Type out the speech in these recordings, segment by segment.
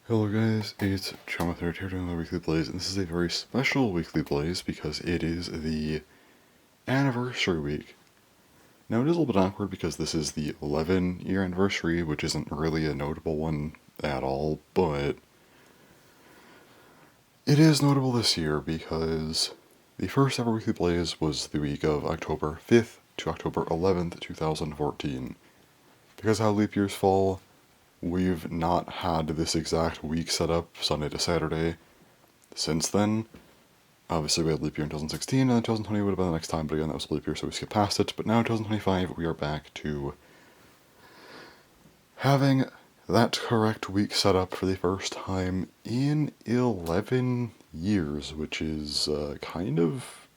Hello guys, it's Chama3rd here doing another weekly blaze, and this is a very special weekly blaze because it is the anniversary week. Now it is a little bit awkward because this is the 11-year anniversary, which isn't really a notable one at all, but it is notable this year because the first ever weekly blaze was the week of October 5th to October 11th, 2014. Because how leap years fall, we've not had this exact week set up, Sunday to Saturday, since then. Obviously, we had leap year in 2016, and then 2020 would have been the next time, but again, that was a leap year, so we skipped past it. But now in 2025, we are back to having that correct week set up for the first time in 11 years, which is kind of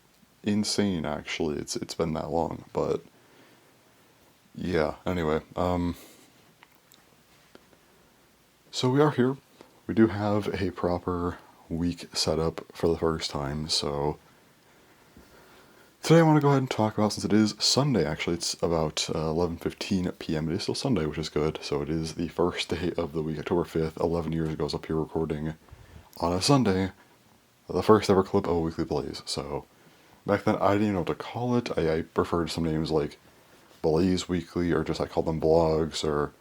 insane, actually. It's been that long, but yeah, anyway. So we are here. We do have a proper week set up for the first time, so today I want to go ahead and talk about, since it is Sunday, actually, it's about 11:15 p.m. It is still Sunday, which is good. So it is the first day of the week, October 5th, 11 years ago, I was up here recording on a Sunday, the first ever clip of a weekly blaze. So back then, I didn't even know what to call it. I preferred some names like Blaze Weekly, or just I called them blogs, or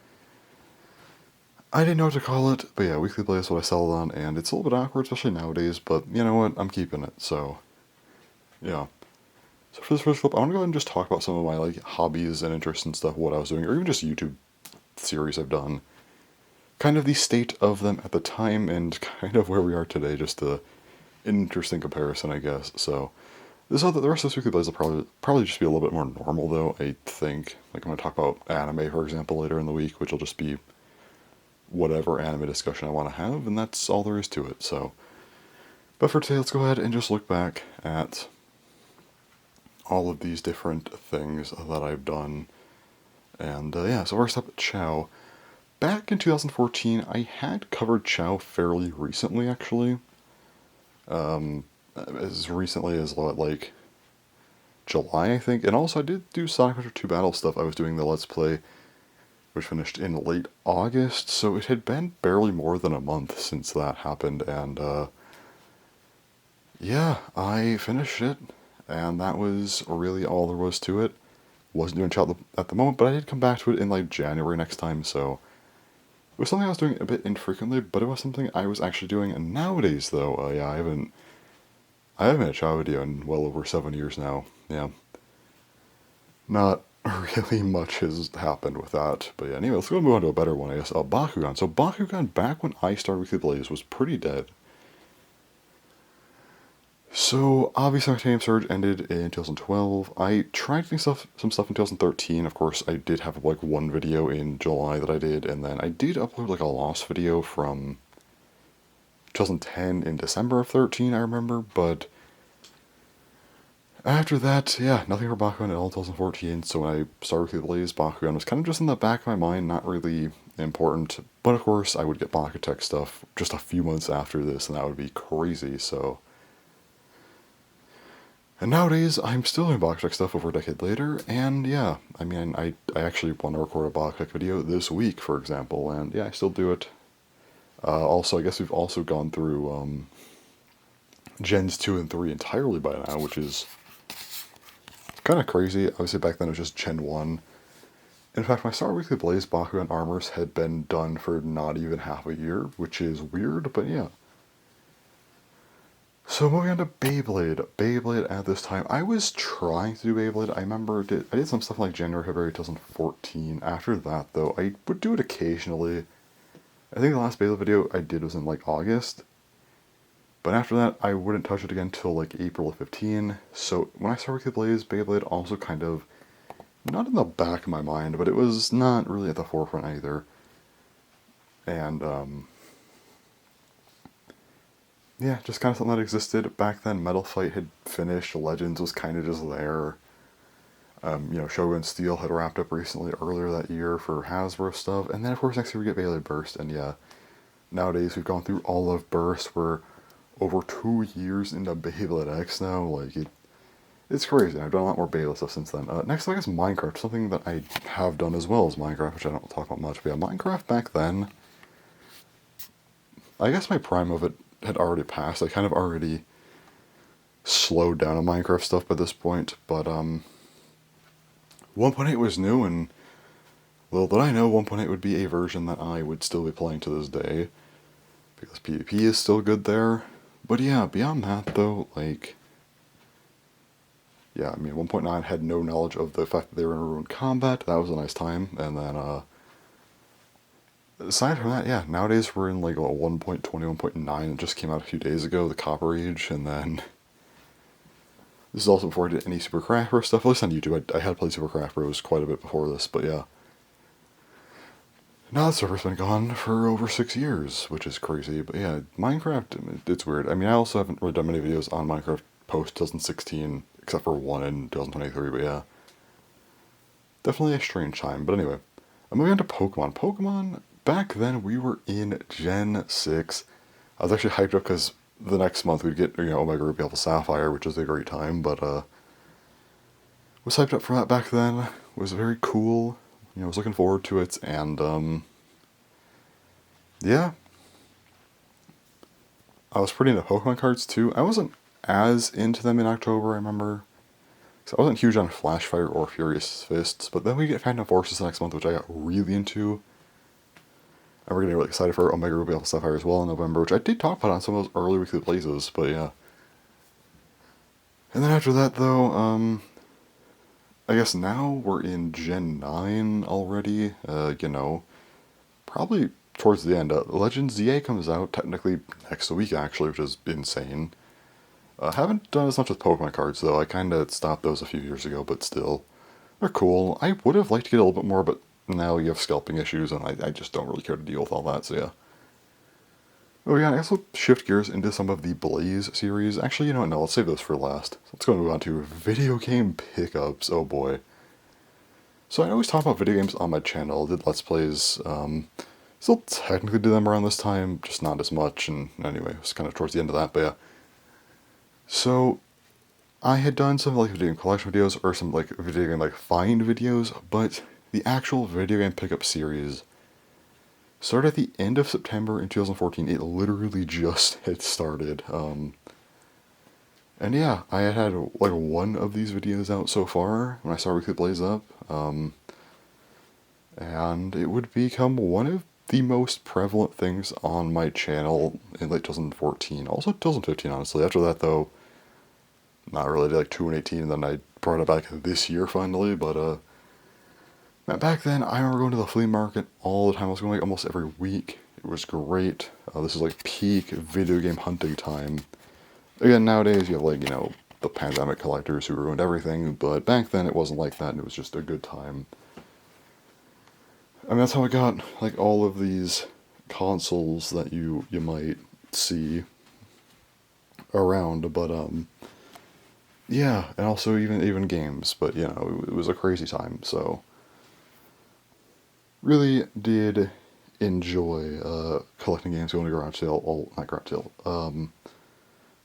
I didn't know what to call it. But yeah, Weekly Blaze is what I settled on, and it's a little bit awkward, especially nowadays, but you know what? I'm keeping it, so yeah. So for this first clip, I want to go ahead and just talk about some of my hobbies and interests and stuff, what I was doing, or even just YouTube series I've done. Kind of the state of them at the time and kind of where we are today, just an interesting comparison, I guess. So the rest of this weekly plays will probably just be a little bit more normal, though, I think. Like, I'm going to talk about anime, for example, later in the week, which will just be whatever anime discussion I want to have, and that's all there is to it. So, but for today, let's go ahead and just look back at all of these different things that I've done. And yeah, so first up, Chow. Back in 2014, I had covered Chow fairly recently, actually. As recently as like July, I think. And also, I did do Sonic Adventure 2 Battle stuff. I was doing the Let's Play, which finished in late August, so it had been barely more than a month since that happened. And yeah, I finished it, and that was really all there was to it. Wasn't doing Chow at the moment, but I did come back to it in like January next time, so it was something I was doing a bit infrequently, but it was something I was actually doing. And nowadays, though, yeah, I haven't made a Chow video in well over 7 years now. Yeah, not really much has happened with that. But yeah, anyway, let's go move on to a better one, I guess. Bakugan. So Bakugan, back when I started Weekly Blaze, was pretty dead. So obviously my Titanium Surge ended in 2012. I tried doing some stuff in 2013. Of course, I did have like one video in July that I did, and then I did upload like a lost video from 2010 in December of 13, I remember. But after that, yeah, nothing for Bakugan at all in 2014. So when I started with the Blaze, Bakugan was kind of just in the back of my mind, not really important. But of course, I would get Bakutech stuff just a few months after this, and that would be crazy. So. And nowadays, I'm still doing Bakutech stuff over a decade later, and yeah, I mean, I actually want to record a Bakutech video this week, for example, and yeah, I still do it. Also, I guess we've also gone through Gens 2 and 3 entirely by now, which is kind of crazy. Obviously, back then it was just Gen 1. In fact, my Star Weekly Blaze Bakugan armors had been done for not even half a year, which is weird, but yeah. So moving on to Beyblade. Beyblade at this time, I was trying to do Beyblade. I remember I did some stuff like January, February 2014. After that, though, I would do it occasionally. I think the last Beyblade video I did was in like August. But after that, I wouldn't touch it again till like April of 15. So when I started with Blaze, Beyblade also kind of, not in the back of my mind, but it was not really at the forefront either. And yeah, just kind of something that existed. Back then, Metal Fight had finished, Legends was kind of just there. Shogun Steel had wrapped up recently earlier that year for Hasbro stuff. And then, of course, next year we get Beyblade Burst. And yeah, nowadays we've gone through all of Burst. We're over 2 years into Beyblade X now. Like, it's crazy. I've done a lot more Beyblade stuff since then. Next, I guess Minecraft, something that I have done as well as Minecraft, which I don't talk about much. But yeah, Minecraft back then, I guess my prime of it had already passed. I kind of already slowed down on Minecraft stuff by this point, but 1.8 was new, and little did I know 1.8 would be a version that I would still be playing to this day, because PvP is still good there. But yeah, beyond that though, like, yeah, I mean, 1.9 had no knowledge of the fact that they were going to ruin combat. That was a nice time. And then, aside from that, yeah, nowadays we're in like 1.20, 1.9. It just came out a few days ago, the Copper Age, and then this is also before I did any Super Craft Bros stuff. At least on YouTube, I had played Super Craft Bros quite a bit before this, but yeah. Now that server's been gone for over 6 years, which is crazy. But yeah, Minecraft, it's weird. I mean, I also haven't really done many videos on Minecraft post 2016, except for one in 2023, but yeah. Definitely a strange time, but anyway. I'm moving on to Pokemon. Pokemon, back then we were in Gen 6. I was actually hyped up because the next month we'd get, Omega Ruby Alpha Sapphire, which was a great time, but was hyped up for that back then. It was very cool. I was looking forward to it, and yeah. I was pretty into Pokemon cards too. I wasn't as into them in October, I remember. So I wasn't huge on Flashfire or Furious Fists, but then we get Phantom Forces next month, which I got really into. And we're getting really excited for Omega Ruby Alpha Sapphire as well in November, which I did talk about on some of those early weekly plays, but yeah. And then after that, though, I guess now we're in Gen 9 already, probably towards the end. Legends ZA comes out technically next week, actually, which is insane. Haven't done as much with Pokemon cards, though. I kind of stopped those a few years ago, but still. They're cool. I would have liked to get a little bit more, but now you have scalping issues, and I just don't really care to deal with all that, so yeah. Oh yeah, I guess we'll shift gears into some of the Blaze series. Actually, you know what, no, let's save those for last. So let's go and move on to video game pickups. Oh boy. So I always talk about video games on my channel. I did Let's Plays, still technically do them around this time, just not as much, and anyway, it was kind of towards the end of that, but yeah. So, I had done some like video game collection videos or some like video game like find videos, but the actual video game pickup series started at the end of September in 2014. It literally just had started. And yeah, I had like one of these videos out so far when I started Weekly Blaze Up. And it would become one of the most prevalent things on my channel in late 2014. Also 2015, honestly. After that, though, not really, like 2018, and then I brought it back this year finally, but back then I remember going to the flea market all the time. I was going like almost every week. It was great. This is like peak video game hunting time. Again, nowadays you have like, the pandemic collectors who ruined everything, but back then it wasn't like that, and it was just a good time. I mean, that's how I got like all of these consoles that you might see around, but yeah, and also even games, but it was a crazy time, so really did enjoy collecting games, going to garage sale, not garage sale,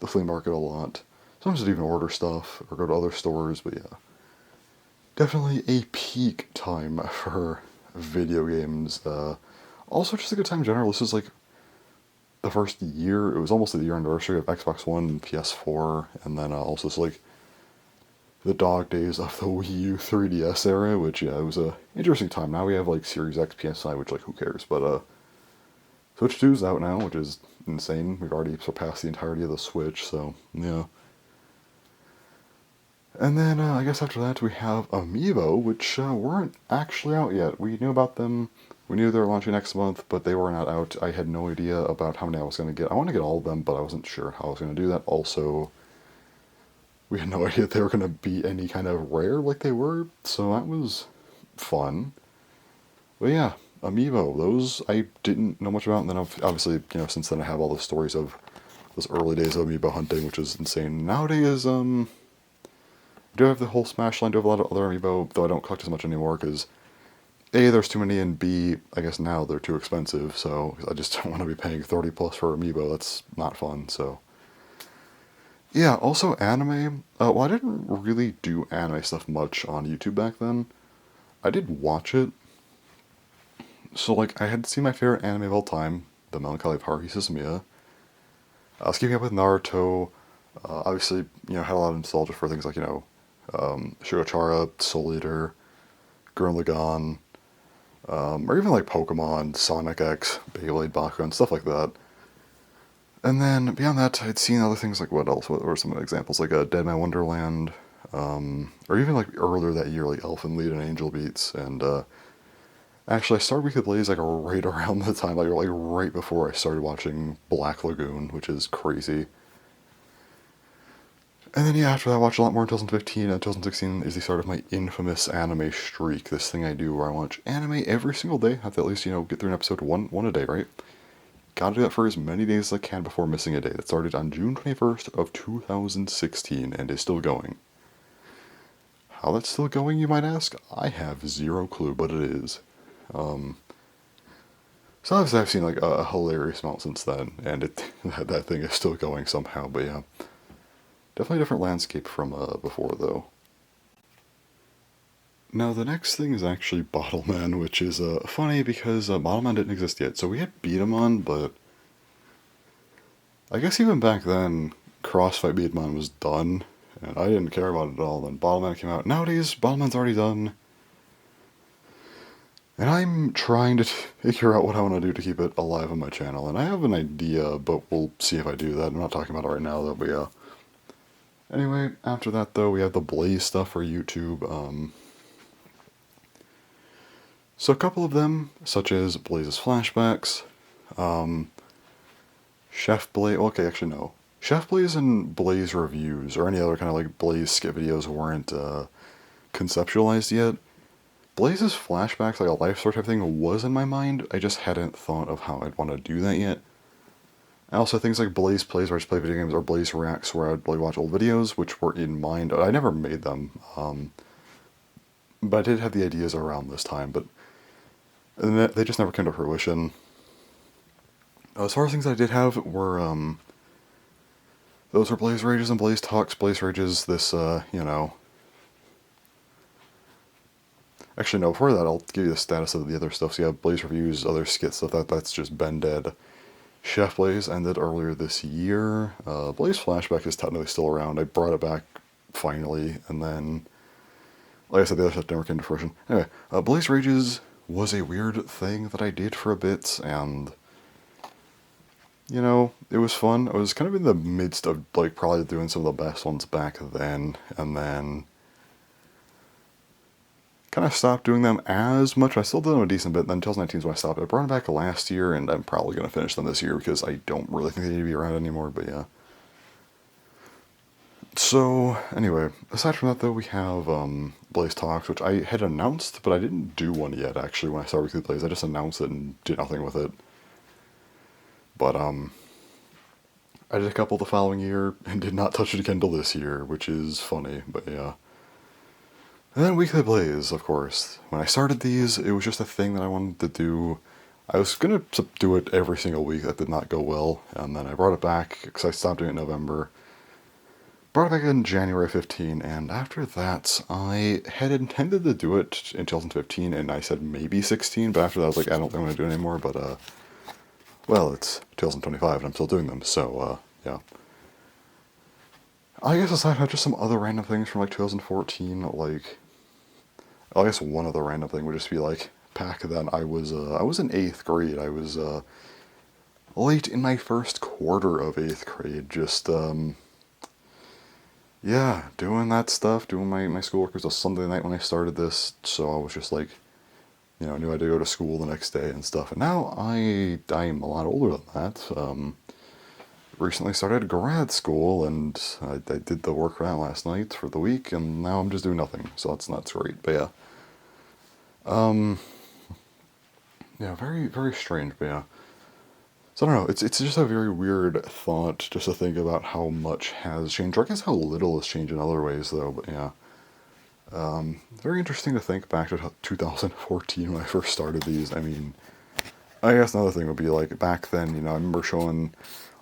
the flea market a lot. Sometimes I'd even order stuff or go to other stores, but yeah, definitely a peak time for video games. Also, just a good time in general. This is like the first year. It was almost the year anniversary of Xbox One and PS4, and then also it's like the dog days of the Wii U 3DS era, which yeah, it was a interesting time. Now we have like Series X, PSI, which like who cares? But Switch 2 is out now, which is insane. We've already surpassed the entirety of the Switch, so yeah. And then I guess after that we have Amiibo, which weren't actually out yet. We knew about them. We knew they were launching next month, but they were not out. I had no idea about how many I was going to get. I want to get all of them, but I wasn't sure how I was going to do that. Also, we had no idea they were going to be any kind of rare like they were, so that was fun. But yeah, Amiibo, those I didn't know much about, and then obviously, since then I have all the stories of those early days of Amiibo hunting, which is insane. Nowadays, I do have the whole Smash line, do have a lot of other Amiibo, though I don't collect as much anymore, because A, there's too many, and B, I guess now they're too expensive, so I just don't want to be paying 30 plus for Amiibo. That's not fun, so. Yeah, also anime. Well, I didn't really do anime stuff much on YouTube back then. I did watch it. So, like, I had seen my favorite anime of all time, The Melancholy of Haruhi Suzumiya. I was keeping up with Naruto. Obviously, had a lot of nostalgia for things like, Shugochara, Soul Eater, Gurren Lagann, or even like Pokemon, Sonic X, Beyblade, Bakugan, stuff like that. And then beyond that, I'd seen other things like what else? What were some examples? Like Dead Man Wonderland, or even like earlier that year, like Elfen Lied and Angel Beats. And actually, I started Weekly Blaze like right around the time, like right before I started watching Black Lagoon, which is crazy. And then after that, I watched a lot more in 2015, and 2016 is the start of my infamous anime streak. This thing I do where I watch anime every single day. I have to at least, get through an episode one a day, right? Gotta do that for as many days as I can before missing a day. That started on June 21st of 2016 and is still going. How that's still going, you might ask? I have zero clue, but it is. So obviously I've seen like a hilarious amount since then, and that thing is still going somehow, but yeah. Definitely a different landscape from before, though. Now, the next thing is actually Bottleman, which is funny because Bottleman didn't exist yet. So we had Beat'em, but I guess even back then, Crossfight Beat'em was done, and I didn't care about it at all. Then Bottleman came out. Nowadays, Bottleman's already done. And I'm trying to figure out what I want to do to keep it alive on my channel. And I have an idea, but we'll see if I do that. I'm not talking about it right now, though, but yeah. Anyway, after that, though, we have the Blaze stuff for YouTube. So a couple of them, such as Blaze's Flashbacks, Chef Blaze, okay, actually no. Chef Blaze and Blaze Reviews, or any other kind of like Blaze skit videos weren't conceptualized yet. Blaze's Flashbacks, like a life story type thing, was in my mind. I just hadn't thought of how I'd want to do that yet. And also things like Blaze Plays, where I just play video games, or Blaze Reacts, where I'd like watch old videos, which were in mind. I never made them, but I did have the ideas around this time, but they just never came to fruition. As far as things I did have were, those were Blaze Rages and Blaze Talks. Blaze Rages, this, Actually, no, before that, I'll give you the status of the other stuff. So you have Blaze Reviews, other skit stuff, that's just been dead. Chef Blaze ended earlier this year. Blaze Flashback is technically still around. I brought it back, finally, and then, like I said, the other stuff never came to fruition. Anyway, Blaze Rages was a weird thing that I did for a bit, and it was fun. I was kind of in the midst of like probably doing some of the best ones back then, and then kind of stopped doing them as much. I still did them a decent bit. Then 2019 is when I stopped. I brought them back last year, and I'm probably going to finish them this year because I don't really think they need to be around anymore, but yeah. So, anyway, aside from that, though, we have Blaze Talks, which I had announced, but I didn't do one yet, actually, when I started Weekly Blaze. I just announced it and did nothing with it. But, I did a couple the following year and did not touch it again till this year, which is funny, but yeah. And then Weekly Blaze, of course. When I started these, it was just a thing that I wanted to do. I was going to do it every single week. That did not go well. And then I brought it back because I stopped doing it in November. Brought it back in January 15. And after that, I had intended to do it in 2015. And I said maybe 16. But after that, I was like, I don't think I'm going to do it anymore. But, well, it's 2025 and I'm still doing them. So, yeah. I guess aside from just some other random things from like 2014, like, I guess one other random thing would just be like, back then I was in 8th grade. I was late in my first quarter of 8th grade, just yeah, doing that stuff, doing my schoolwork. It was a Sunday night when I started this, so I was just like, knew I had to go to school the next day and stuff. And now I'm a lot older than that. Recently started grad school, and I did the work for that last night for the week, and now I'm just doing nothing, so that's not great, but yeah. Yeah, very, very strange, but yeah. So I don't know, it's just a very weird thought just to think about how much has changed, or I guess how little has changed in other ways, though, but yeah. Very interesting to think back to 2014 when I first started these. I mean, I guess another thing would be, like, back then, I remember showing,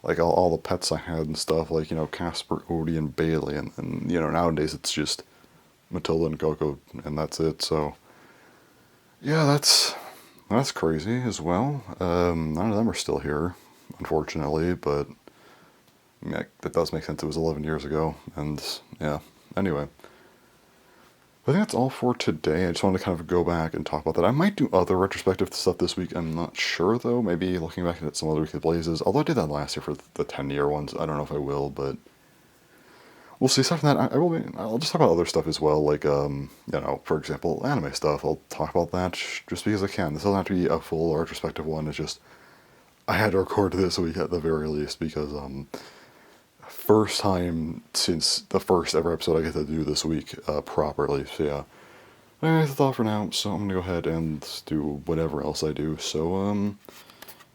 like, all the pets I had and stuff, like, Casper, Odie, and Bailey, and nowadays it's just Matilda and Coco, and that's it, so, yeah, that's That's crazy as well. None of them are still here, unfortunately, but yeah, that does make sense. It was 11 years ago, and yeah. Anyway, I think that's all for today. I just wanted to kind of go back and talk about that. I might do other retrospective stuff this week. I'm not sure though. Maybe looking back at some other Weekly Blazes. Although I did that last year for the 10-year ones. I don't know if I will, but we'll see. Aside from that, I will. I'll just talk about other stuff as well, like for example, anime stuff. I'll talk about that just because I can. This doesn't have to be a full retrospective one. It's just I had to record this week at the very least because first time since the first ever episode I get to do this week properly. So yeah. Anyways, that's all for now. So I'm gonna go ahead and do whatever else I do. So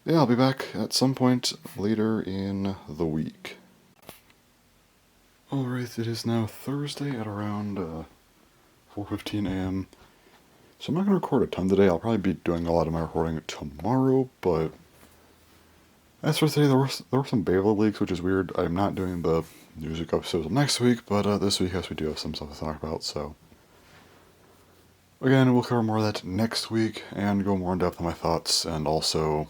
yeah, I'll be back at some point later in the week. Alright, it is now Thursday at around 4:15 a.m. So I'm not going to record a ton today. I'll probably be doing a lot of my recording tomorrow, but as for today, there were some Beyblade leaks, which is weird. I'm not doing the music episodes next week, but this week, yes, we do have some stuff to talk about, so again, we'll cover more of that next week and go more in depth on my thoughts and also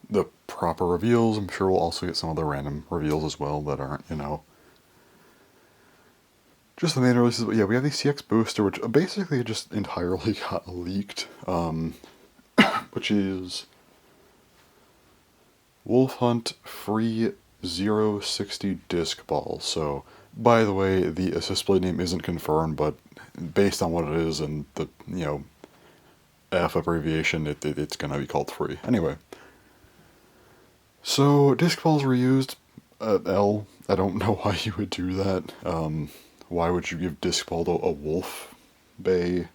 the proper reveals. I'm sure we'll also get some other random reveals as well that aren't, just the main releases. But yeah, we have the CX Booster, which basically just entirely got leaked, which is Wolf Hunt Free 060 Disc Ball. So, by the way, the assist blade name isn't confirmed, but based on what it is and the, F abbreviation, it's going to be called free. Anyway. So, disc balls were used. L. I don't know why you would do that. Why would you give disc ball to a wolf bay?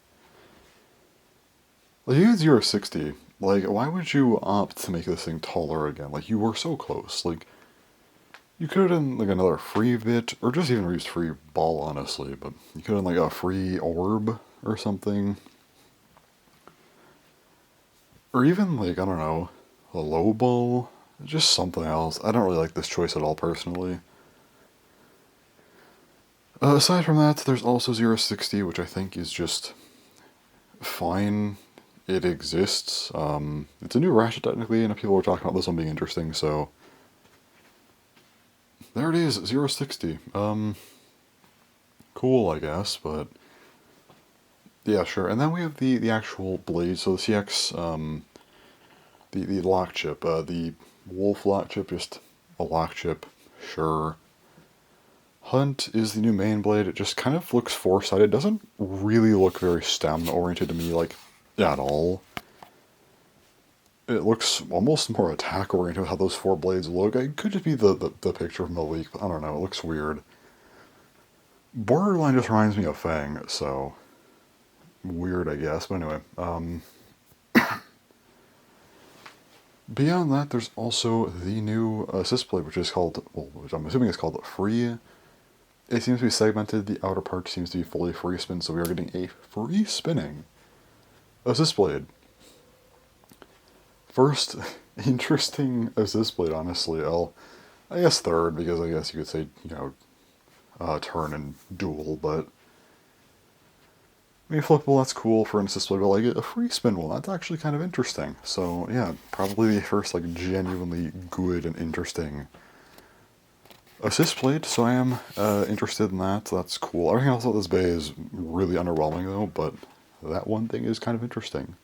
Like, you had 060. Like, why would you opt to make this thing taller again? Like, you were so close. Like, you could have done, like, another free bit, or just even used free ball, honestly, but you could have done, like, a free orb or something. Or even, like, I don't know, a low ball? Just something else. I don't really like this choice at all, personally. Aside from that, there's also 060, which I think is just fine. It exists. It's a new Ratchet, technically, and people were talking about this one being interesting, so there it is, 060. Cool, I guess, but yeah, sure. And then we have the actual blade, so the CX, the lock chip, the Wolf lock chip, just a lock chip, sure. Hunt is the new main blade. It just kind of looks four-sided. It doesn't really look very stem-oriented to me, like, at all. It looks almost more attack-oriented how those four blades look. It could just be the picture from the leak, but I don't know. It looks weird. Borderline just reminds me of Fang, so weird, I guess. But anyway, beyond that, there's also the new assist blade, which is called, well, which I'm assuming is called Free. It seems to be segmented. The outer part seems to be fully free spin, so we are getting a free spinning assist blade. First interesting assist blade, honestly. I guess third, because I guess you could say, turn and dual, but I mean, flippable, that's cool for an assist blade, but like a free spin one, that's actually kind of interesting. So yeah, probably the first like genuinely good and interesting assist blade, so I am interested in that. So that's cool. Everything else about this bay is really underwhelming though, but that one thing is kind of interesting.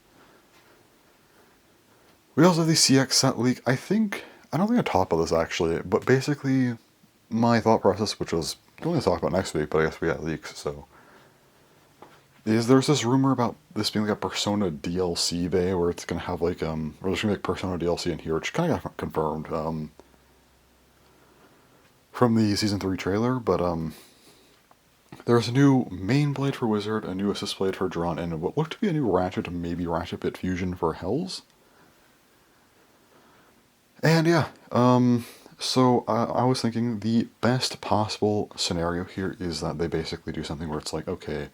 We also have the CX set leak. I don't think I talked about this actually, but basically my thought process, which was going to talk about next week, but I guess we got leaks, so there's this rumor about this being like a Persona DLC bay where it's gonna have like or there's gonna be like Persona DLC in here, which kind of got confirmed from the season 3 trailer, but there's a new main blade for Wizard, a new assist blade for Drawn, and what looked to be a new Ratchet, maybe Ratchet Bit Fusion for Hells. And yeah, so I was thinking the best possible scenario here is that they basically do something where it's like, okay,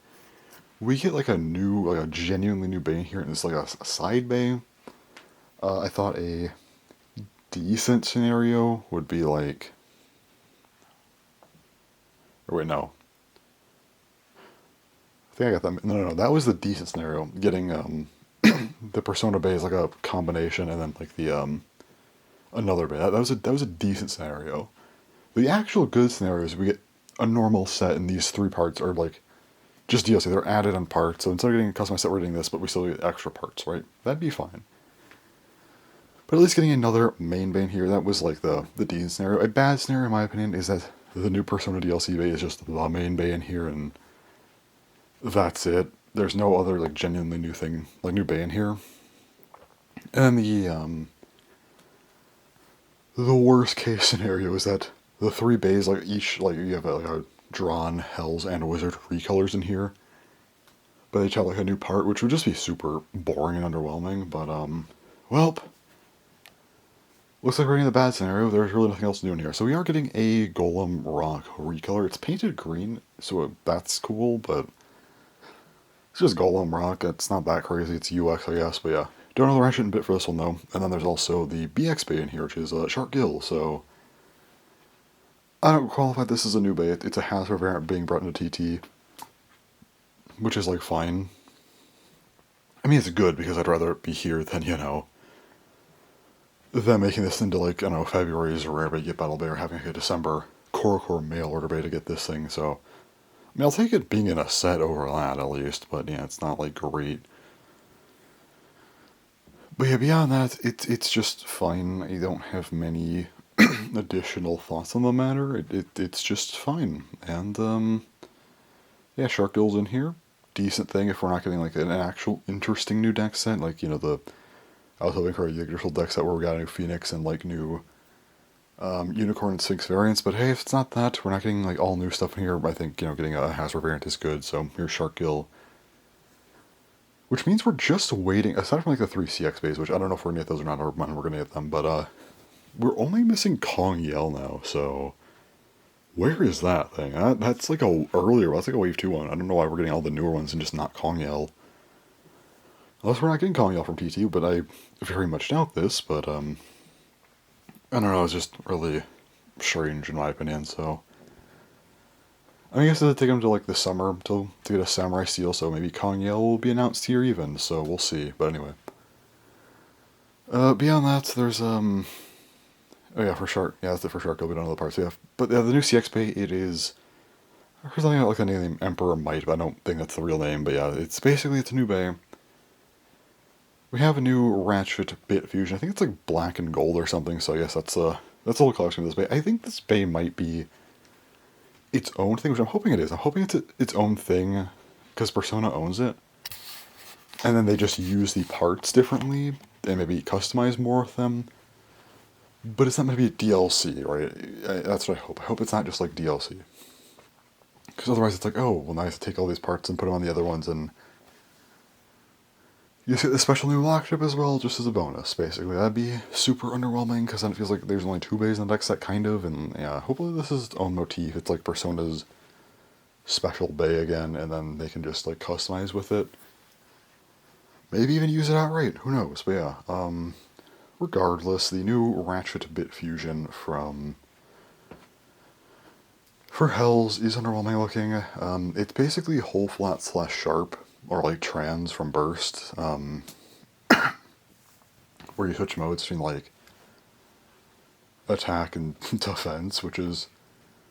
we get like a genuinely new bay here, and it's like a side bay. I thought a decent scenario would be like, or wait, no. I think I got that. No, that was the decent scenario. Getting the Persona Bay is like a combination, and then like the another bay. That was a decent scenario. The actual good scenario is we get a normal set, and these three parts are like just DLC. They're added on parts, so instead of getting a customized set, we're getting this, but we still get extra parts, right? That'd be fine. But at least getting another main bay here, that was like the decent scenario. A bad scenario, in my opinion, is that the new Persona DLC bay is just the main bay in here, and that's it. There's no other like genuinely new thing, like new bay in here. And the worst case scenario is that the three bays, like each, like you have a drawn Hells and Wizard recolors in here, but they each have like a new part, which would just be super boring and underwhelming. But well, looks like we're in the bad scenario. There's really nothing else to do in here. So we are getting a Golem Rock recolor. It's painted green, so that's cool, but it's just Golem Rock. It's not that crazy. It's UX, I guess, but yeah. Don't know the ratchet and bit for this one, though. And then there's also the BX Bay in here, which is Shark Gill, so I don't qualify this as a new bay. It's a Hasbro variant being brought into TT, which is, like, fine. I mean, it's good, because I'd rather it be here than, than making this into, like, I don't know, February's Rare Bay get Battle Bay, or having, like, a December Core mail order bay to get this thing, so I mean, I'll take it being in a set over that, at least, but, yeah, it's not, like, great. But yeah, beyond that, it's just fine. I don't have many additional thoughts on the matter. It's just fine. And yeah, Shark Gill's in here. Decent thing if we're not getting like an actual interesting new deck set, like I was hoping for a Yggdrasil deck set where we got a new Phoenix and like new Unicorn and Sphinx variants. But hey, if it's not that, we're not getting like all new stuff in here. I think getting a Hasbro variant is good. So here's Shark Gill. Which means we're just waiting, aside from like the 3 CX bays, which I don't know if we're going to get those or not, or when we're going to get them, but we're only missing Kong Yell now, so where is that thing? That's like that's like a Wave 2 one. I don't know why we're getting all the newer ones and just not Kong Yell. Unless we're not getting Kong Yell from TT, but I very much doubt this, but I don't know, it's just really strange in my opinion, so I guess it'll take them to like the summer to get a Samurai Steel, so maybe Kong Yell will be announced here even, so we'll see. But anyway. Beyond that, there's oh yeah, for Shark. Yeah, that's it for Shark. It'll be done other parts. Yeah, but the new CX Bay, it is. I heard something like the name Emperor Might, but I don't think that's the real name. But yeah, it's a new bay. We have a new Ratchet Bit Fusion. I think it's like black and gold or something. So I guess that's a little collection of this bay. I think this bay might be its own thing, which I'm hoping it is. I'm hoping it's its own thing, because Persona owns it. And then they just use the parts differently, and maybe customize more with them. But it's not going to be a DLC, right? That's what I hope. I hope it's not just like DLC. Because otherwise it's like, oh, well, now I have to take all these parts and put them on the other ones, and you get the special new lock ship as well, just as a bonus, basically. That'd be super underwhelming, because then it feels like there's only 2 bays in the deck set, kind of, and yeah, hopefully this is its own motif. It's like Persona's special bay again, and then they can just like customize with it. Maybe even use it outright, who knows, but yeah, regardless, the new Ratchet Bit Fusion for Hells is underwhelming looking. It's basically whole flat / sharp, or like trans from Burst, where you switch modes between like attack and defense, which is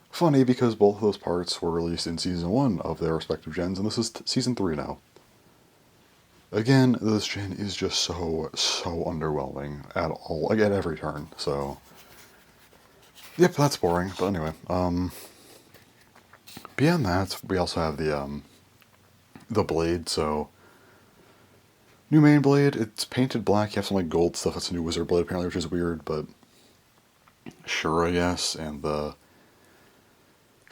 funny because both of those parts were released in Season 1 of their respective gens, and this is Season 3 now. Again, this gen is just so underwhelming at all, like at every turn, so yep, that's boring, but anyway, beyond that, we also have the blade, so new main blade, it's painted black, you have some like gold stuff, it's a new wizard blade apparently, which is weird, but sure, I guess, and just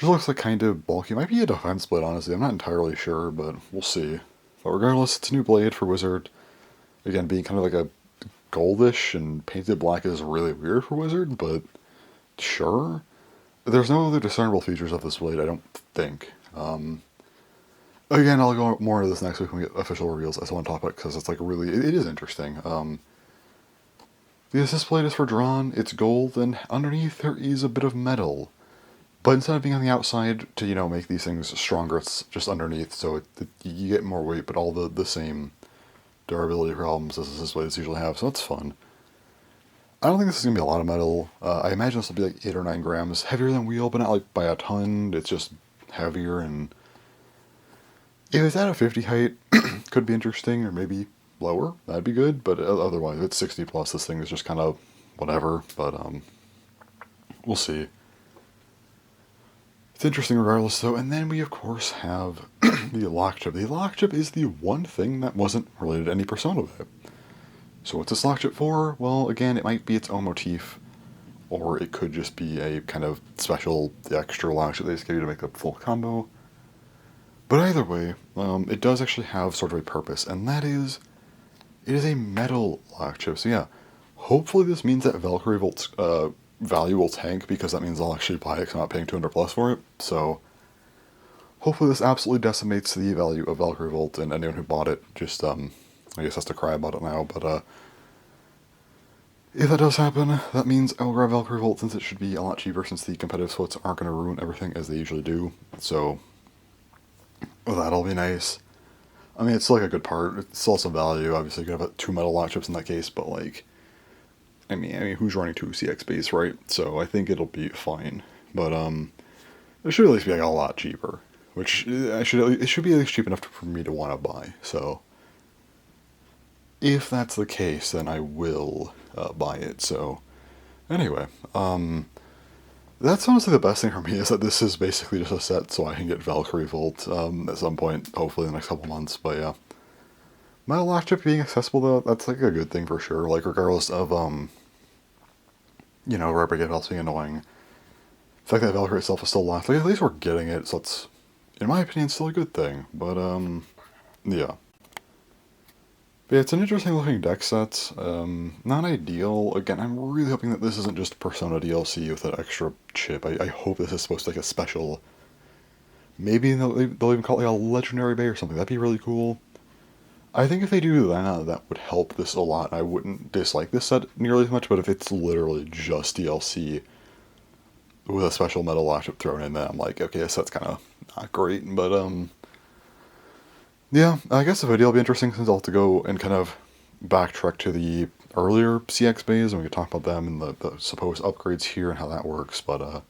looks like kind of bulky, it might be a defense blade, honestly, I'm not entirely sure, but we'll see. But regardless, it's a new blade for Wizard. Again, being kind of like a goldish and painted black is really weird for Wizard, but sure. There's no other discernible features of this blade, I don't think. Again, I'll go more into this next week when we get official reveals. I just want to talk about it because it's like really, it is interesting. The assist blade is for drawn, it's gold, and underneath there is a bit of metal. But instead of being on the outside to, make these things stronger, it's just underneath, so you get more weight, but all the same durability problems as displays usually have, so that's fun. I don't think this is going to be a lot of metal. I imagine this will be like 8 or 9 grams. Heavier than wheel, but not like by a ton. It's just heavier, and if it's at a 50 height, could be interesting, or maybe lower. That'd be good, but otherwise, if it's 60 plus, this thing is just kind of whatever, but we'll see. It's interesting regardless, though. And then we, of course, have the lock chip. The lock chip is the one thing that wasn't related to any Persona bit. So what's this lock chip for? Well, again, it might be its own motif, or it could just be a kind of special extra lock chip they just give you to make a full combo. But either way, it does actually have sort of a purpose, and that is, it is a metal lock chip. So yeah, hopefully this means that Valkyrie Volt's value will tank, because that means I'll actually buy it because I'm not paying 200 plus for it. So hopefully this absolutely decimates the value of Valkyrie Volt, and anyone who bought it just, I guess, has to cry about it now. But if that does happen, that means I'll grab Valkyrie Volt, since it should be a lot cheaper, since the competitive splits aren't going to ruin everything as they usually do. So well, that'll be nice. I mean, it's still like a good part. It's still some value. Obviously, you could have 2 metal lock chips in that case, but like, I mean, who's running 2 CX base, right? So I think it'll be fine. But it should at least be like a lot cheaper, which it should be at least cheap enough for me to want to buy. So if that's the case, then I will buy it. So anyway, that's honestly the best thing for me, is that this is basically just a set so I can get Valkyrie Volt at some point, hopefully in the next couple months. But yeah, metal lock chip being accessible, though, that's like a good thing for sure. Like, regardless of Rare Brigade Belts being annoying, the fact that Valkyrie itself is still locked, like, at least we're getting it, so it's, in my opinion, still a good thing. But yeah. But yeah, it's an interesting looking deck set. Not ideal. Again, I'm really hoping that this isn't just Persona DLC with that extra chip. I hope this is supposed to be like a special. Maybe they'll even call it like a legendary bay or something. That'd be really cool. I think if they do that, that would help this a lot. I wouldn't dislike this set nearly as much, but if it's literally just DLC with a special metal lock chip thrown in, then I'm like, okay, this set's kind of not great. But yeah, I guess the video will be interesting, since I'll have to go and kind of backtrack to the earlier CX bays, and we can talk about them and the supposed upgrades here and how that works. But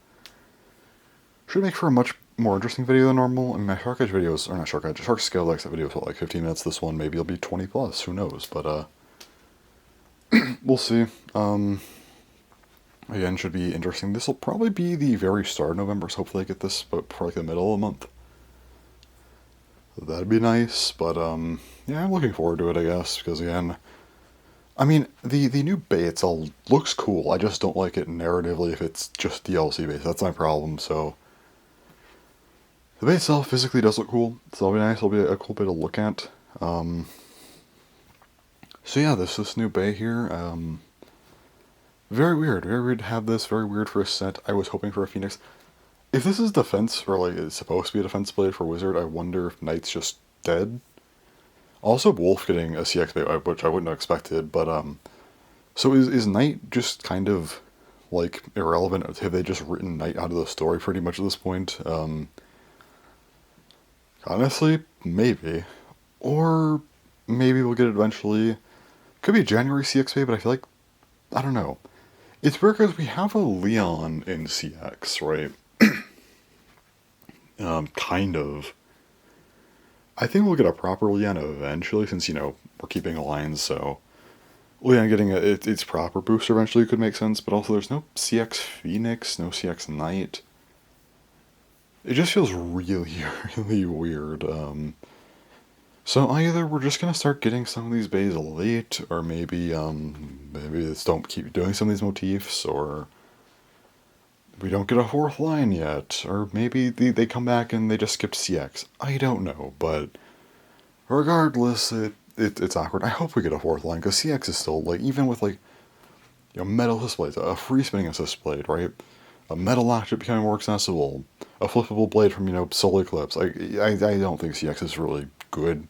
should make for a much more interesting video than normal. I mean, my Shark Edge videos, or not Shark Edge, Shark Scale Decks videos are like 15 minutes. This one maybe it'll be 20 plus, who knows? But we'll see. Again, should be interesting. This will probably be the very start of November, so hopefully I get this but for like the middle of the month. That'd be nice, but yeah, I'm looking forward to it, I guess, because again, I mean, the new Bay itself looks cool. I just don't like it narratively if it's just DLC based. That's my problem. So the Bay itself physically does look cool, so it'll be nice. It'll be a cool Bay to look at. So yeah, this new Bay here. Very weird to have this. Very weird for a set. I was hoping for a Phoenix. If this is defense, or like it's supposed to be a defense blade for Wizard, I wonder if Knight's just dead. Also, Wolf getting a CX blade, which I wouldn't have expected, but so is Knight just kind of like irrelevant? Have they just written Knight out of the story pretty much at this point? Honestly, maybe. Or maybe we'll get it eventually. Could be January CX, but I feel like, I don't know. It's weird because we have a Leon in CX, right? Kind of. I think we'll get a proper Leon eventually, since, we're keeping Alliance, so Leon getting its proper booster eventually could make sense, but also there's no CX Phoenix, no CX Knight. It just feels really, really weird. So either we're just gonna start getting some of these bays late, or maybe just don't keep doing some of these motifs, or we don't get a 4th line yet, or maybe they come back and they just skipped CX. I don't know, but regardless, it's awkward. I hope we get a 4th line, because CX is still, like, even with, like, metal assist blades, a free spinning assist blade, right? A metal lock chip becoming more accessible, a flippable blade from, Solar Eclipse. I don't think CX is really good.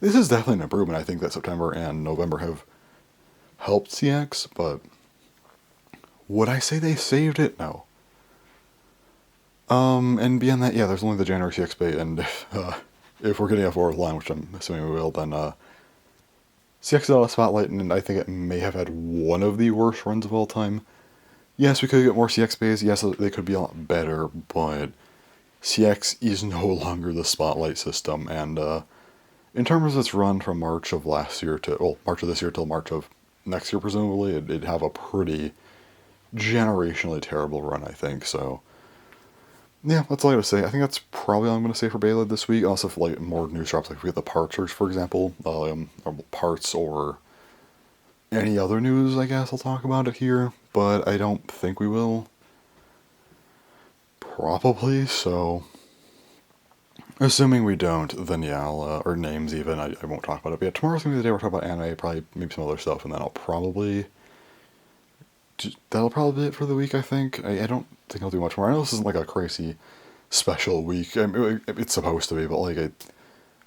This is definitely an improvement. I think that September and November have helped CX, but would I say they saved it? No. And beyond that, yeah, there's only the January CX Bay, and if we're getting a 4th line, which I'm assuming we will, then CX got a spotlight, and I think it may have had one of the worst runs of all time. Yes, we could get more CX bays. Yes, they could be a lot better, but CX is no longer the spotlight system. And in terms of its run from March of last year to, well, March of this year till March of next year, presumably, it'd have a pretty generationally terrible run, I think. So, yeah, that's all I gotta say. I think that's probably all I'm gonna say for Beyblade this week. Also, if like more news drops, like if we get the parts search, for example, or parts or any other news, I guess I'll talk about it here. But I don't think we will. Probably, so assuming we don't, then yeah, or names even, I won't talk about it. But yeah, tomorrow's gonna be the day we're talking about anime, probably maybe some other stuff, and then that'll probably be it for the week, I think. I don't think I'll do much more. I know this isn't like a crazy special week. I mean, it's supposed to be, but like,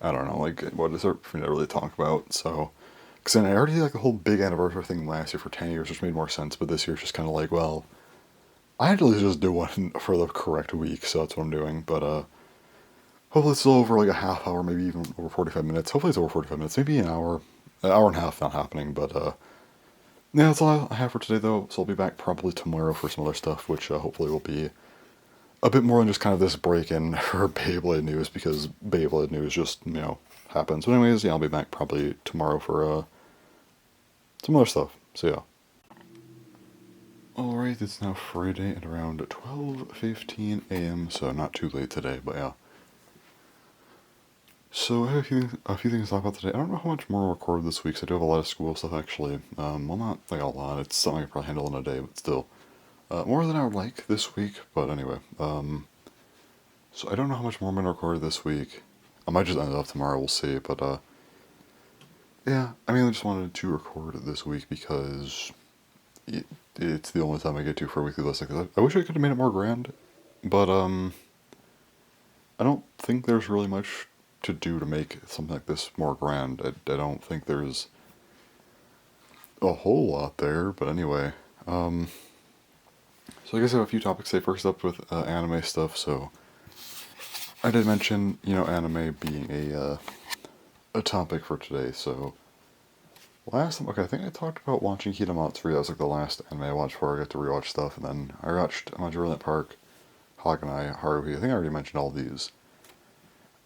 I don't know, like, what is there for me to really talk about? So, because then I already did like the whole big anniversary thing last year for 10 years, which made more sense, but this year's just kind of like, well, I had to just do one for the correct week, so that's what I'm doing. But hopefully it's still over like a half hour, maybe even over 45 minutes. Hopefully it's over 45 minutes, maybe an hour and a half not happening. But yeah, that's all I have for today though. So I'll be back probably tomorrow for some other stuff, which hopefully will be a bit more than just kind of this break in for Beyblade news, because Beyblade news just, happens. But anyways, yeah, I'll be back probably tomorrow for some other stuff. So yeah. Alright, it's now Friday at around 12:15 a.m., so not too late today, but yeah. So I have a few things to talk about today. I don't know how much more I'll record this week, so I do have a lot of school stuff actually. Well, not like a lot. It's something I could probably handle in a day, but still. More than I would like this week, but anyway. So I don't know how much more I'm going to record this week. I might just end it off tomorrow, we'll see, but yeah, I mainly just wanted to record this week because it's the only time I get to for a weekly listing. I wish I could have made it more grand, but I don't think there's really much to do to make something like this more grand. I don't think there's a whole lot there, but anyway. So I guess I have a few topics today. First up with anime stuff. So I did mention, anime being a topic for today. So last time, okay, I think I talked about watching Hitamatsuri. That was like the last anime I watched before I got to rewatch stuff, and then I watched Majora Park, Haganai, Haruhi. I think I already mentioned all these.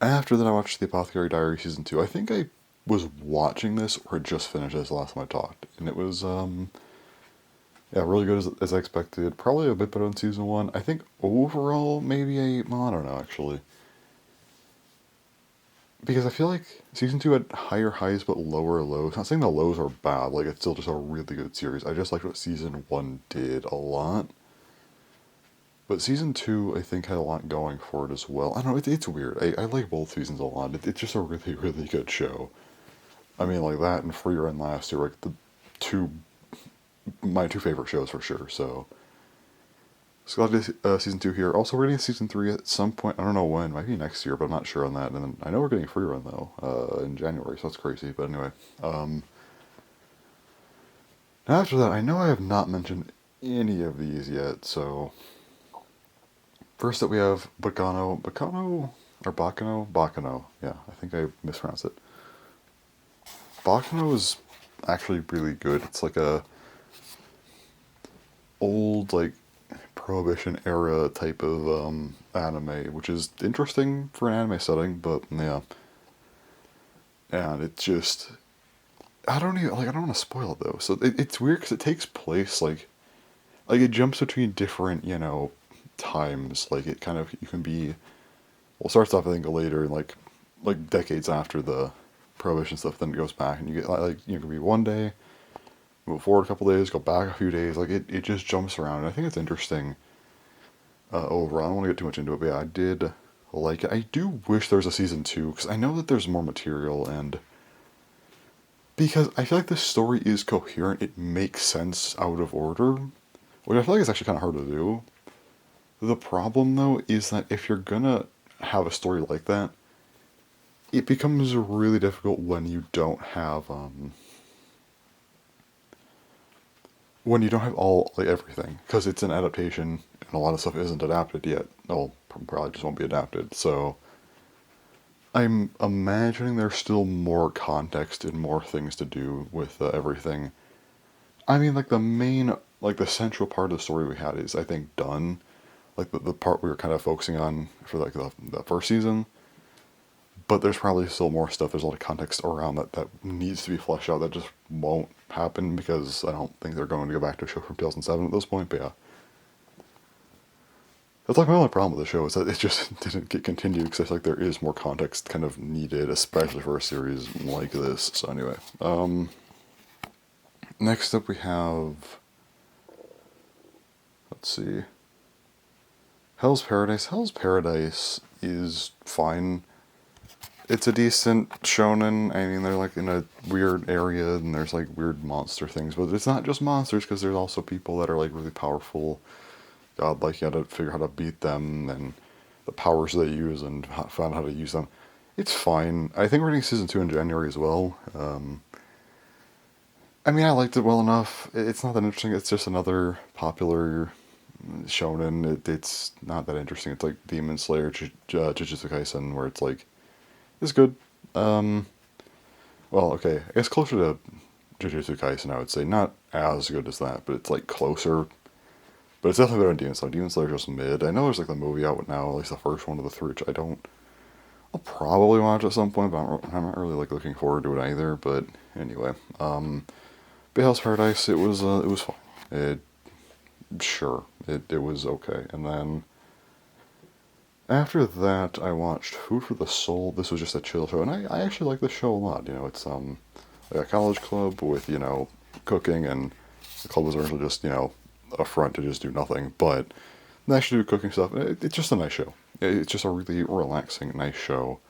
After that, I watched The Apothecary Diary Season 2. I think I was watching this, or had just finished this last time I talked. And it was, yeah, really good as I expected. Probably a bit better than Season 1. I think overall, maybe well, I don't know, actually. Because I feel like Season 2 had higher highs but lower lows. Not saying the lows are bad, like, it's still just a really good series. I just liked what Season 1 did a lot. But Season 2, I think, had a lot going for it as well. I don't know, it's weird. I like both seasons a lot. It's just a really, really good show. I mean, like that and Free Run last year, like my two favorite shows for sure, so. So glad to Season 2 here. Also, we're getting Season 3 at some point. I don't know when. Might be next year, but I'm not sure on that. And then I know we're getting Free Run, though, in January, so that's crazy. But anyway. After that, I know I have not mentioned any of these yet, so first up, we have Bacano, or Bacano. Yeah, I think I mispronounced it. Bacano is actually really good. It's like a old, like, Prohibition era type of anime, which is interesting for an anime setting, but yeah. And it's just, I don't want to spoil it though. So it's weird because it takes place like it jumps between different, times. Like it kind of, you can be, well, it starts off I think later, like decades after the Prohibition stuff. Then it goes back, and you get like you can be one day, move forward a couple days, go back a few days. Like it just jumps around. And I think it's interesting. Overall, I don't want to get too much into it, but yeah, I did like it. I do wish there was a season 2 because I know that there's more material, and because I feel like the story is coherent, it makes sense out of order, which I feel like is actually kind of hard to do. The problem, though, is that if you're gonna have a story like that, it becomes really difficult when you don't have all, like, everything, because it's an adaptation, and a lot of stuff isn't adapted yet. Well, probably just won't be adapted, so I'm imagining there's still more context and more things to do with everything. I mean, like the main, like the central part of the story we had is, I think, done. Like the part we were kind of focusing on for like the first season. But there's probably still more stuff. There's a lot of context around that needs to be fleshed out that just won't happen because I don't think they're going to go back to a show from 2007 at this point. But yeah, that's like my only problem with the show is that it just didn't get continued because I feel like there is more context kind of needed, especially for a series like this. So anyway, next up we have, let's see, Hell's Paradise. Hell's Paradise is fine. It's a decent shonen. I mean, they're like in a weird area and there's like weird monster things, but it's not just monsters because there's also people that are like really powerful. God, like you gotta figure out how to beat them and the powers they use and find out how to use them. It's fine. I think we're getting season 2 in January as well. I mean, I liked it well enough. It's not that interesting. It's just another popular shonen. It's not that interesting. It's like Demon Slayer, Jujutsu Kaisen, where it's like, it's good. Um, well, okay, I guess closer to Jujutsu Kaisen, I would say. Not as good as that, but it's like closer. But it's definitely better than Demon Slayer. Demon Slayer just mid. I know there's like the movie out now, at least the first one of the three, which I don't. I'll probably watch at some point, but I'm not really like looking forward to it either. But anyway, Big House Paradise, it was fine. It was okay. And then after that, I watched Food for the Soul. This was just a chill show, and I actually like this show a lot. You know, it's like a college club with cooking, and the club was originally just a front to just do nothing, but they actually do cooking stuff. It's just a nice show. It's just a really relaxing, nice show.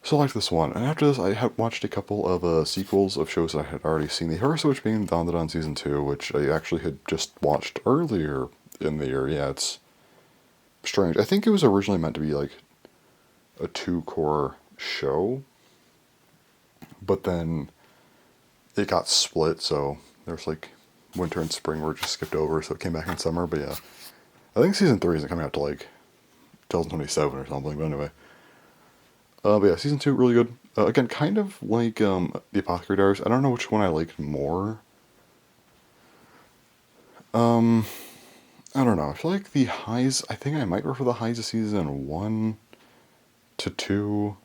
So I liked this one, and after this, I had watched a couple of sequels of shows that I had already seen. The first of which being Dandadan Season 2, which I actually had just watched earlier in the year. Yeah, it's strange. I think it was originally meant to be like a two-core show, but then it got split, so there's like winter and spring were just skipped over, so it came back in summer. But yeah, I think season 3 isn't coming out to like 2027 or something. But anyway, but yeah, season 2 really good. Again, kind of like the Apothecary Diaries. I don't know which one I liked more. Um, I don't know. I feel like the highs. I think I might prefer the highs of season 1 to 2.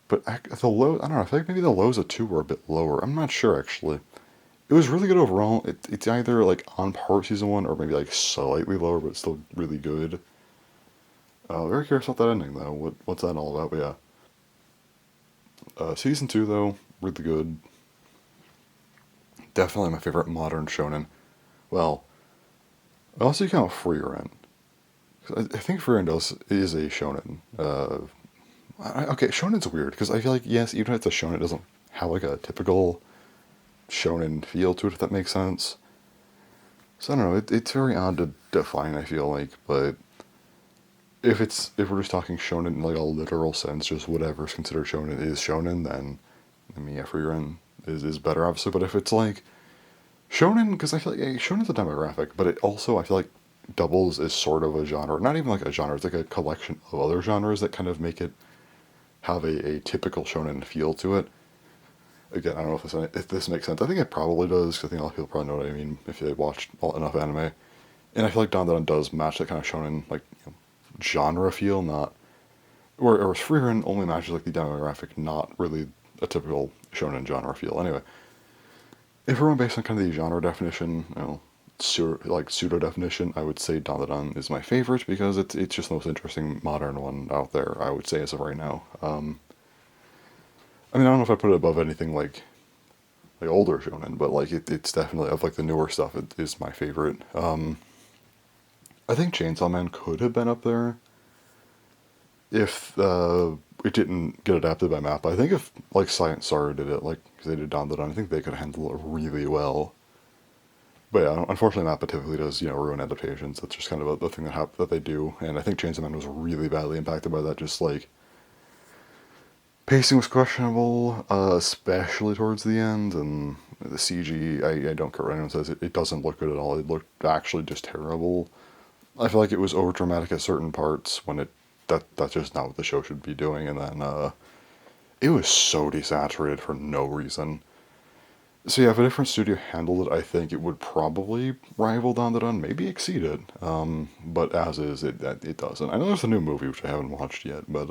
But the low, I don't know. I feel like maybe the lows of 2 were a bit lower. I'm not sure actually. It was really good overall. It's either like on par with season 1 or maybe like slightly lower, but still really good. Very curious about that ending though. What's that all about? But yeah, season 2 though, really good. Definitely my favorite modern shonen. Well, also you count Frieren. I think Frieren is a shonen. Okay, shonen's weird because I feel like yes, even if it's a shonen, it doesn't have like a typical shonen feel to it. If that makes sense. So I don't know. It's very odd to define. I feel like, but if we're just talking shonen in like a literal sense, just whatever's considered shonen is shonen, then I mean, yeah, Frieren is better, obviously. But if it's like shonen, because I feel like shonen's a demographic, but it also I feel like doubles is sort of a genre. Not even like a genre; it's like a collection of other genres that kind of make it have a typical shonen feel to it. Again, I don't know if this makes sense. I think it probably does, because I think a lot of people probably know what I mean if they watched enough anime. And I feel like Dandadan does match that kind of shonen like genre feel, not whereas Frieren only matches like the demographic, not really a typical shonen genre feel. Anyway, if we're going based on kind of the genre definition, pseudo definition, I would say Dandadan is my favorite because it's just the most interesting modern one out there. I would say as of right now. I mean, I don't know if I put it above anything like older shonen, but like it's definitely of like the newer stuff. It is my favorite. I think Chainsaw Man could have been up there if it didn't get adapted by Mappa. I think if like Science Star did it, like cause they did Dandadan, I think they could handle it really well. But yeah, unfortunately, Mappa typically does ruin adaptations. That's just kind of the thing that they do, and I think Chainsaw Man was really badly impacted by that. Just like pacing was questionable, especially towards the end, and the CG. I don't care what anyone says. It doesn't look good at all. It looked actually just terrible. I feel like it was over dramatic at certain parts when it that's just not what the show should be doing. And then it was so desaturated for no reason. So yeah, if a different studio handled it, I think it would probably rival Dawn to Dawn, maybe exceed it. But as is, it doesn't. I know there's a new movie which I haven't watched yet, but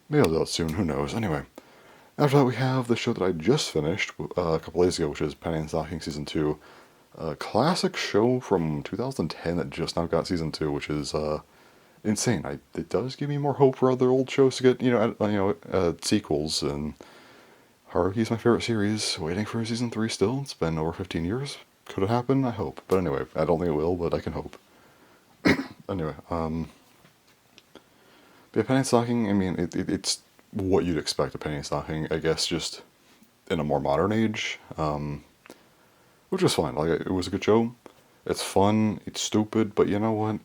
maybe I'll do it soon. Who knows? Anyway, after that we have the show that I just finished a couple days ago, which is Penny and Stocking season 2. A classic show from 2010 that just now got season 2, which is insane. It does give me more hope for other old shows to get sequels, and Haruhi's my favorite series. Waiting for season 3 still. It's been over 15 years. Could it happen? I hope. But anyway, I don't think it will, but I can hope. Anyway, yeah, Penny Stocking, I mean, it's what you'd expect of Penny Stocking, I guess, just in a more modern age, which was fine. Like, it was a good show. It's fun. It's stupid, but you know what?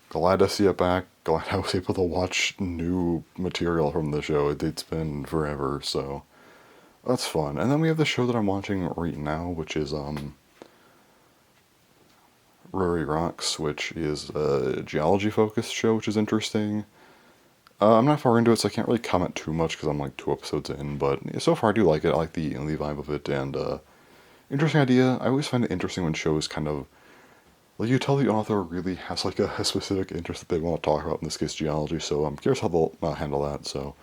Glad to see it back. Glad I was able to watch new material from the show. It's been forever, so that's fun. And then we have the show that I'm watching right now, which is Ruri Rocks, which is a geology-focused show, which is interesting. I'm not far into it, so I can't really comment too much because I'm like 2 episodes in, but so far I do like it. I like the vibe of it, and interesting idea. I always find it interesting when shows kind of, like, you tell the author really has like a specific interest that they want to talk about, in this case geology, so I'm curious how they'll handle that, so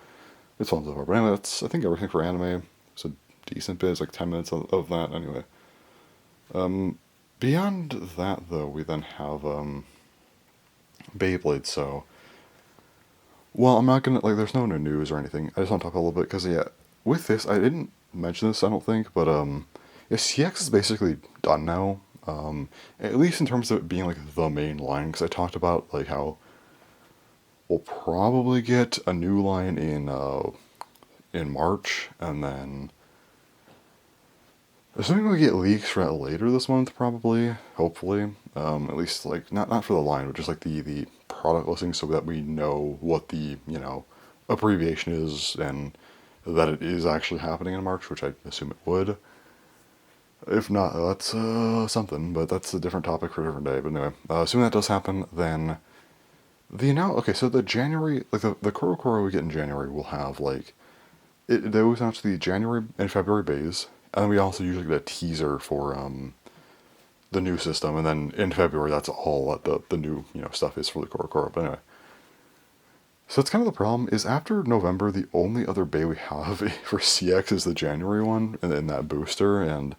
it's fun so far. But anyway, that's, I think, everything for anime. It's a decent bit, it's like 10 minutes of that, anyway. Beyond that, though, we then have Beyblade, so, well, I'm not gonna, like, there's no new news or anything. I just want to talk a little bit, because, yeah, with this, I didn't mention this, I don't think, but, yeah, CX is basically done now, at least in terms of it being, like, the main line, because I talked about, like, how we'll probably get a new line in March, and then assuming we get leaks for that later this month, probably, hopefully, at least, like, not for the line, but just, like, the product listing, so that we know what the, abbreviation is, and that it is actually happening in March, which I assume it would. If not, that's something, but that's a different topic for a different day. But anyway, assuming that does happen, then okay, so the January, like, the CoroCoro we get in January will have, like, they always announce the January and February bays, and then we also usually get a teaser for the new system, and then in February that's all that the new stuff is for the CoroCoro. But anyway, so that's kind of the problem, is after November the only other bay we have for CX is the January one, and in that booster, and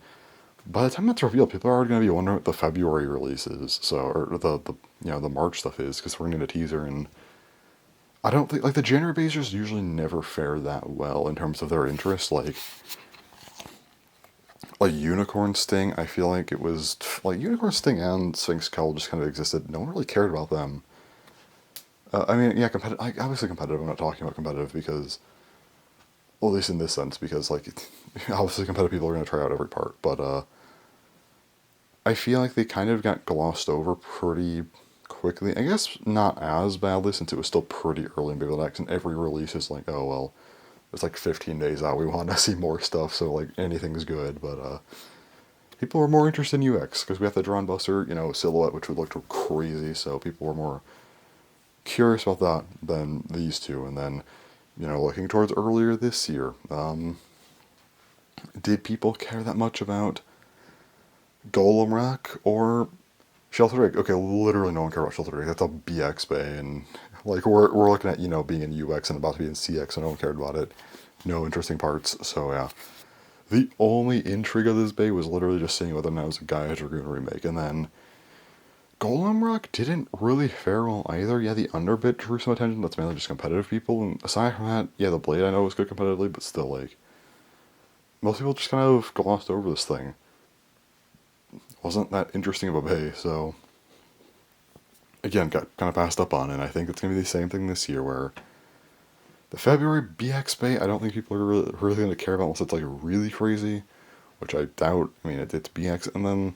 by the time that's revealed, people are already going to be wondering what the February release is, so, or the March stuff is, because we're going to get a teaser, and I don't think, like, the January basers usually never fare that well in terms of their interest. Like Unicorn Sting, I feel like it was, like, Unicorn Sting and Sphinx Cull just kind of existed. No one really cared about them. I mean, yeah, obviously competitive. I'm not talking about competitive because, well, at least in this sense, because, like, obviously competitive people are going to try out every part, but I feel like they kind of got glossed over pretty quickly. I guess not as badly, since it was still pretty early in Beyblade X, and every release is like, oh, well, it's like 15 days out, we want to see more stuff, so, like, anything's good, but people were more interested in UX, because we have the Drawn Buster, silhouette, which would look crazy, so people were more curious about that than these two. And then, looking towards earlier this year, did people care that much about Golem Rock or Shelter Rig? Okay, literally no one cared about Shelter Rig. That's a BX bay, and, like, we're looking at, being in UX and about to be in CX, so no one cared about it. No interesting parts, so yeah. The only intrigue of this bay was literally just seeing whether or not it was a Gaia Dragoon remake, and then Golem Rock didn't really fare well either. Yeah, the underbit drew some attention, that's mainly just competitive people, and aside from that, yeah, the Blade I know was good competitively, but still, like, most people just kind of glossed over this thing. Wasn't that interesting of a bay, so again, got kind of passed up on, and I think it's going to be the same thing this year, where the February BX Bay, I don't think people are really going to care about unless it's, like, really crazy, which I doubt. I mean, it's BX, and then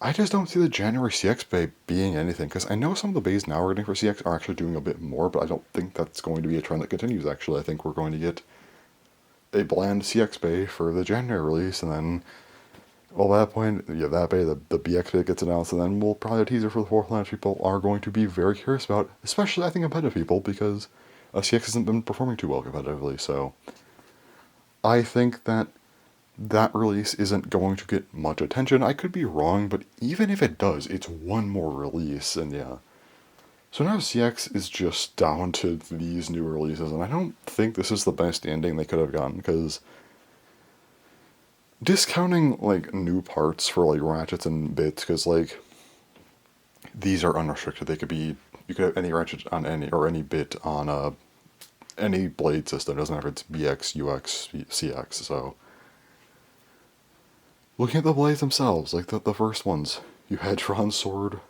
I just don't see the January CX Bay being anything, because I know some of the bays now we're getting for CX are actually doing a bit more, but I don't think that's going to be a trend that continues, actually. I think we're going to get a bland CX Bay for the January release, and then Well, at that point, yeah, that day the BX bit gets announced, and then we'll probably a teaser for the fourth line, which people are going to be very curious about, especially I think competitive people, because CX hasn't been performing too well competitively. So I think that that release isn't going to get much attention. I could be wrong, but even if it does, it's one more release, and yeah. So now CX is just down to these new releases, and I don't think this is the best ending they could have gotten, because discounting like new parts for like ratchets and bits, because like these are unrestricted. They could be, you could have any ratchet on any, or any bit on any blade system. It doesn't matter if it's BX, UX, CX. So looking at the blades themselves, like the first ones, you had Tron Sword,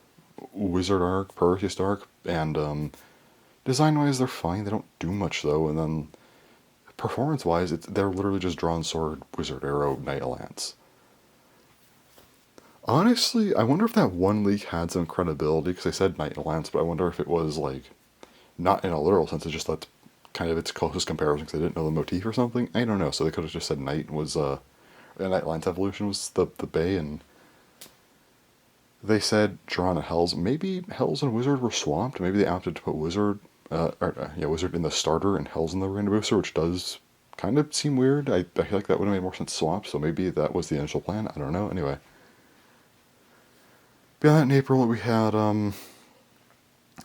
Wizard Arc, Perseus Arc, and design wise they're fine. They don't do much though, and then performance wise, they're literally just Drawn Sword, Wizard Arrow, Knight Lance. Honestly, I wonder if that one leak had some credibility, because they said Knight Lance, but I wonder if it was like not in a literal sense. It's just that's kind of its closest comparison because they didn't know the motif or something. I don't know. So they could have just said Knight was Knight Lance evolution was the bay, and they said Drawn and Hells. Maybe Hells and Wizard were swamped. Maybe they opted to put Wizard, Wizard in the starter and Hells in the random booster, which does kind of seem weird. I feel like that would have made more sense swap. So maybe that was the initial plan. I don't know. Anyway, beyond that, in April we had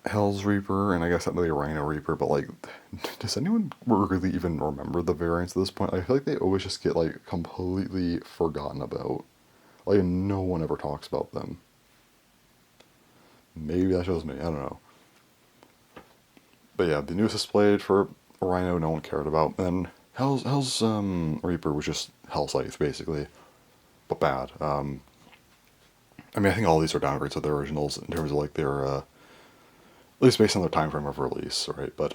Hell's Reaper, and I guess not really Rhino Reaper, but like, does anyone really even remember the variants at this point? I feel like they always just get like completely forgotten about. Like, no one ever talks about them. Maybe that shows me, I don't know. But yeah, the newest displayed for Rhino, no one cared about. And Hell's Reaper was just Hell Scythe, basically, but bad. I mean, I think all these are downgrades of the originals in terms of like their, at least based on their time frame of release, right? But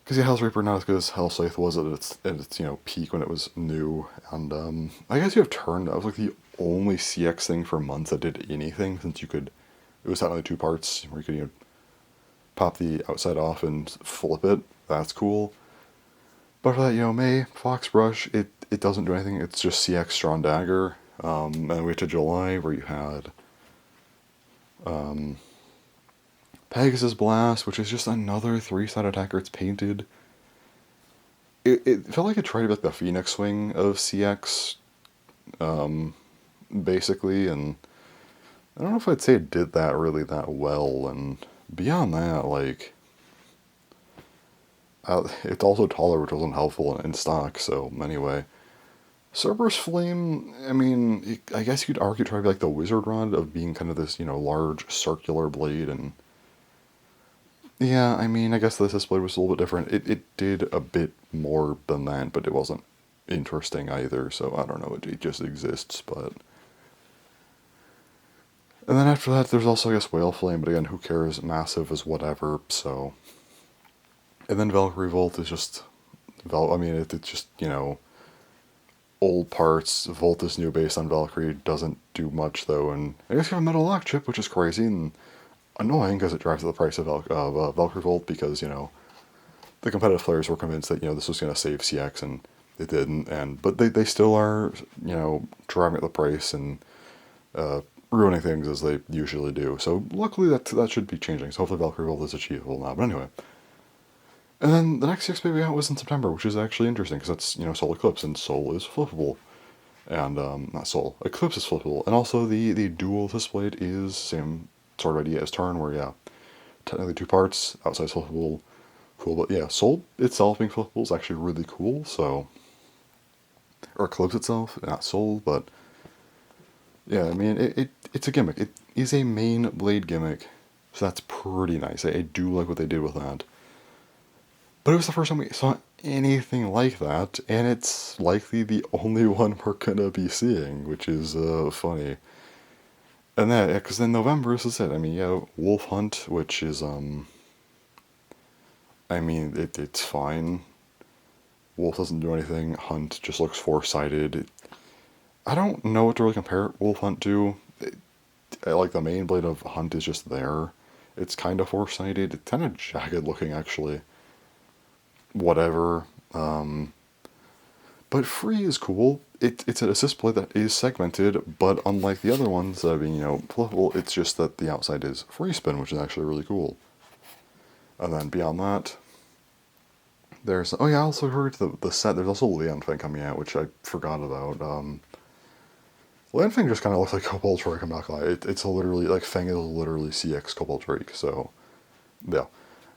because yeah, Hell's Reaper not as good as Hell Scythe was at its peak when it was new, and I guess you have Turn. That was like the only CX thing for months that did anything, since you could. It was only two parts where you could pop the outside off and flip it. That's cool. But for that, May Fox Brush, it doesn't do anything. It's just CX Strong Dagger. And we went to July where you had Pegasus Blast, which is just another 3-side attacker. It's painted. It felt like it tried to be like the Phoenix Wing of CX, basically, and I don't know if I'd say it did that really that well. And beyond that, like, it's also taller, which wasn't helpful in stock. So anyway, Cerberus Flame. I mean, I guess you could argue try to be like the Wizard Rod of being kind of this large circular blade, and yeah, I mean, I guess this display was a little bit different. It did a bit more than that, but it wasn't interesting either. So I don't know. It just exists, but. And then after that, there's also, I guess, Whale Flame, but again, who cares? Massive is whatever, so. And then Valkyrie Volt is just. I mean, it's just, old parts. Volt is new based on Valkyrie, doesn't do much, though, and I guess you have a Metal Lock chip, which is crazy and annoying because it drives up the price of Valkyrie Volt, because, the competitive players were convinced that, this was going to save CX, and it didn't, but they still are, driving up the price and, ruining things as they usually do. So luckily that should be changing. So hopefully Valkyrie Volt is achievable now. But anyway. And then the next 6 baby out was in September, which is actually interesting because that's, Soul Eclipse, and Soul is flippable. And, not Soul, Eclipse is flippable. And also the dual displayed is same sort of idea as Turn, where, yeah, technically 2 parts, outside flippable, cool. But yeah, Soul itself being flippable is actually really cool, so. Or Eclipse itself, not Soul, but. Yeah, I mean, it's a gimmick. It is a main blade gimmick, so that's pretty nice. I do like what they did with that. But it was the first time we saw anything like that, and it's likely the only one we're gonna be seeing, which is funny. And that, because in November, this is it. I mean, yeah, Wolf Hunt, which is, I mean, it's fine. Wolf doesn't do anything. Hunt just looks four-sided. I don't know what to really compare Wolf Hunt to. Like, the main blade of Hunt is just there. It's kind of four-sided. It's kind of jagged looking, actually. Whatever. But Free is cool. it's an assist blade that is segmented, but unlike the other ones, being, flippable, it's just that the outside is free spin, which is actually really cool. And then beyond that, there's, oh yeah, I also heard the set, there's also Lianfeng coming out, which I forgot about. Lianfeng just kind of looks like Cobalt Drake, I'm not gonna lie. It's literally, like, Feng is literally CX Cobalt Drake, so, yeah.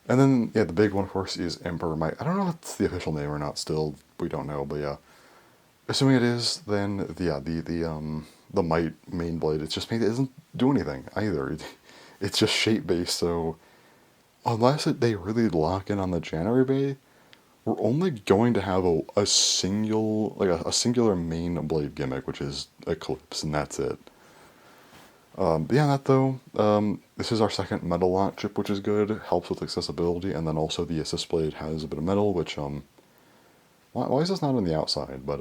And then, yeah, the big one, of course, is Emperor Might. I don't know if it's the official name or not still, we don't know, but yeah. Assuming it is, then, the Might main blade, it's just, it doesn't do anything, either. It's just shape-based, so, unless they really lock in on the January Bay, we're only going to have a singular main blade gimmick, which is Eclipse, and that's it. Beyond that, though, this is our second metal lock chip, which is good. Helps with accessibility, and then also the assist blade has a bit of metal, which, why is this not on the outside? But,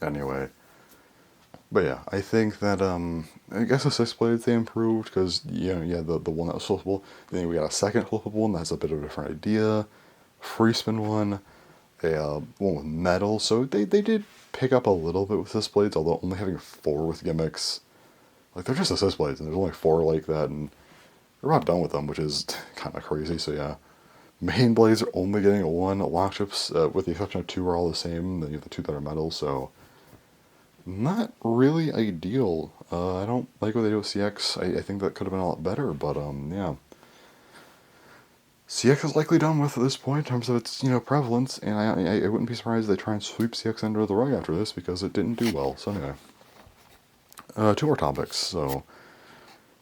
anyway. But yeah, I think that, I guess assist blades they improved, because, the one that was flippable. Then we got a second flippable one that's a bit of a different idea. Free spin one. One with metal, so they did pick up a little bit with assist blades, although only having 4 with gimmicks. Like, they're just assist blades, and there's only 4 like that, and we're not done with them, which is kind of crazy, so yeah. Main blades are only getting 1. Lock chips, with the exception of 2, are all the same. Then you have the 2 that are metal, so not really ideal. I don't like what they do with CX. I think that could have been a lot better, but, yeah. CX is likely done with at this point in terms of its, prevalence, and I wouldn't be surprised if they try and sweep CX under the rug after this, because it didn't do well. So anyway. 2 more topics, so...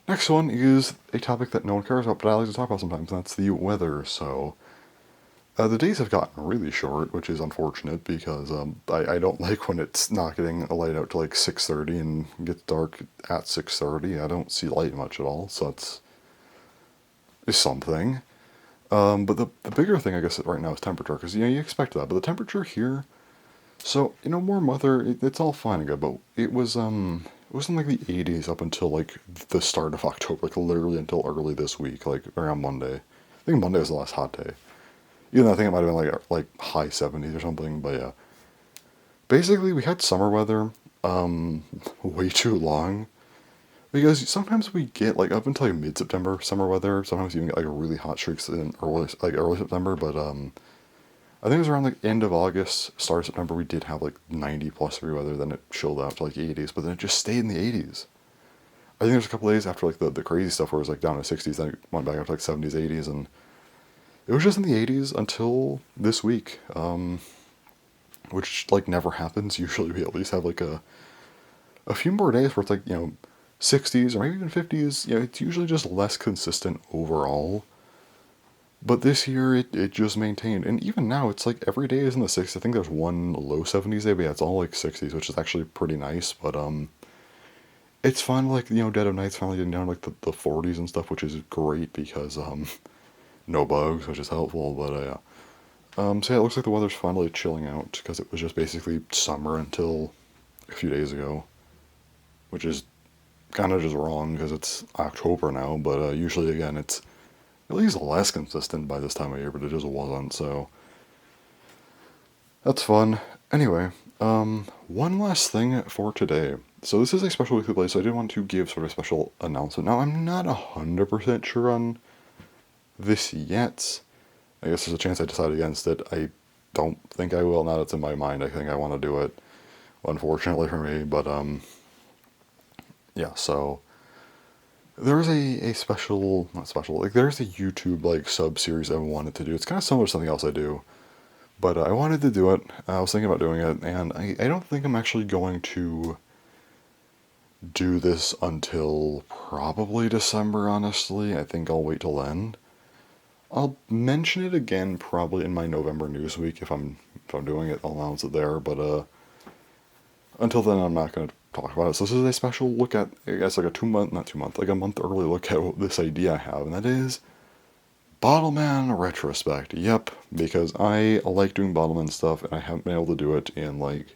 Next one is a topic that no one cares about, but I like to talk about sometimes, and that's the weather, so... the days have gotten really short, which is unfortunate, because I don't like when it's not getting a light out to like 6:30 and gets dark at 6:30. I don't see light much at all, so it's something. But the bigger thing, I guess, right now is temperature, because, you expect that, but the temperature here, so, warm weather, it's all fine and good, but it was in like the 80s up until, like, the start of October, like, literally until early this week, like, around Monday. I think Monday was the last hot day. Even though I think it might have been, like high 70s or something, but yeah. Basically, we had summer weather, way too long. Because sometimes we get, like, up until like mid-September summer weather. Sometimes you even get, like, really hot streaks in early September. But, I think it was around, like, end of August, start of September, we did have, like, 90+ degree weather. Then it chilled out to, like, 80s. But then it just stayed in the 80s. I think there's a couple days after, like, the crazy stuff where it was, like, down to 60s. Then it went back up to, like, 70s, 80s. And it was just in the 80s until this week. Which, like, never happens. Usually we at least have, like, a few more days where it's, like, 60s or maybe even 50s, it's usually just less consistent overall. But this year, it just maintained. And even now, it's like every day is in the 60s. I think there's one low 70s day, but yeah, it's all like 60s, which is actually pretty nice. But, it's fun, like, dead of night's finally getting down to, like, the 40s and stuff, which is great because, no bugs, which is helpful. But, yeah. So yeah, it looks like the weather's finally chilling out because it was just basically summer until a few days ago, which is kind of just wrong because it's October now, but usually, again, it's at least less consistent by this time of year, but it just wasn't, so that's fun. Anyway, one last thing for today. So this is a special weekly play, so I did want to give sort of a special announcement. Now, I'm not 100% sure on this yet. I guess there's a chance I decide against it. I don't think I will, now that it's in my mind. I think I want to do it, unfortunately for me, but, yeah, so there's a special, not special, like, there's a YouTube, like, sub-series I wanted to do. It's kind of similar to something else I do, but I wanted to do it. I was thinking about doing it, and I don't think I'm actually going to do this until probably December, honestly. I think I'll wait till then. I'll mention it again probably in my November news week if I'm doing it. I'll announce it there, but until then, I'm not going to talk about it. So this is a special look at, I guess, like a like a month early look at this idea I have, and that is Bottleman Retrospect. Yep, because I like doing Bottleman stuff, and I haven't been able to do it in, like,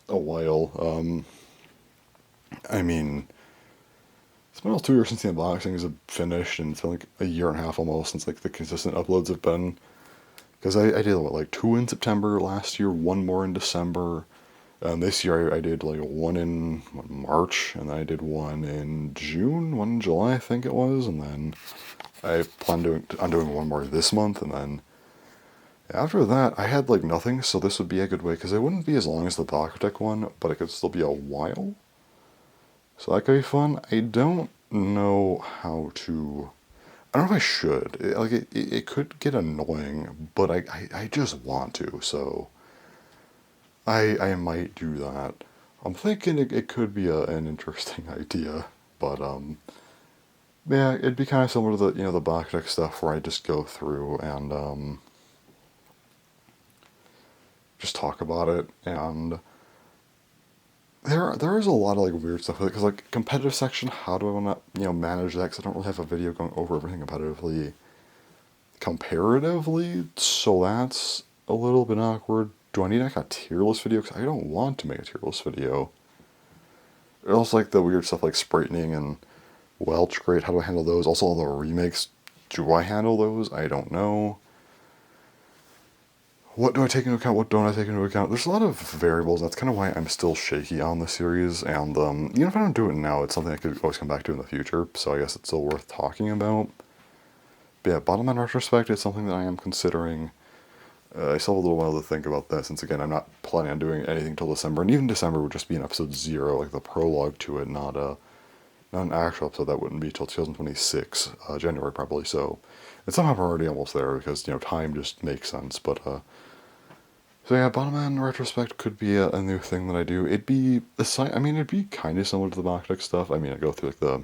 a while. I mean, it's been almost 2 years since the unboxings have finished, and it's been like a year and a half almost since, like, the consistent uploads have been. Because I did, what, like 2 in September last year, one more in December. This year I did like one in March, and then I did one in June, one in July, I think it was, and then I plan on doing one more this month, and then after that I had like nothing, so this would be a good way, because it wouldn't be as long as the Bakutech one, but it could still be a while. So that could be fun. I don't know how to. I don't know if I should. It could get annoying, but I just want to, so I might do that. I'm thinking it could be an interesting idea, but yeah, it'd be kind of similar to the Bakutech stuff where I just go through and just talk about it, and there is a lot of like weird stuff because like competitive section. How do I want to manage that? Because I don't really have a video going over everything competitively, comparatively. So that's a little bit awkward. Do I need like a tier list video? Because I don't want to make a tier list video. There's also like the weird stuff like Spraightening and Welch Grade. How do I handle those? Also all the remakes. Do I handle those? I don't know. What do I take into account? What don't I take into account? There's a lot of variables. That's kind of why I'm still shaky on the series. And even if I don't do it now, it's something I could always come back to in the future. So I guess it's still worth talking about. But yeah, Bottom End Retrospect is something that I am considering. I still have a little while to think about that, since again I'm not planning on doing anything till December, and even December would just be an episode 0, like the prologue to it, not an actual episode. That wouldn't be till 2026, January probably. So it's somehow already almost there because time just makes sense. But so yeah, Bottom End Retrospect could be a new thing that I do. It'd be it'd be kind of similar to the Bakutech stuff. I mean, I go through like the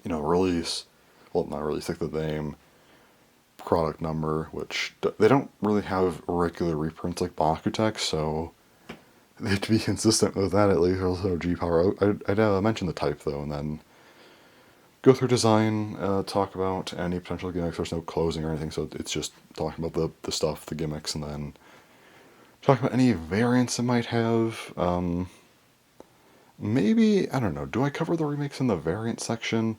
release, well, not release, like the name, product number, which they don't really have regular reprints like Bakutech, so they have to be consistent with that at least. Also, G-Power. I'd mention the type though, and then go through design, talk about any potential gimmicks. There's no closing or anything, so it's just talking about the stuff, the gimmicks, and then talk about any variants it might have. Maybe, I don't know, do I cover the remakes in the variant section?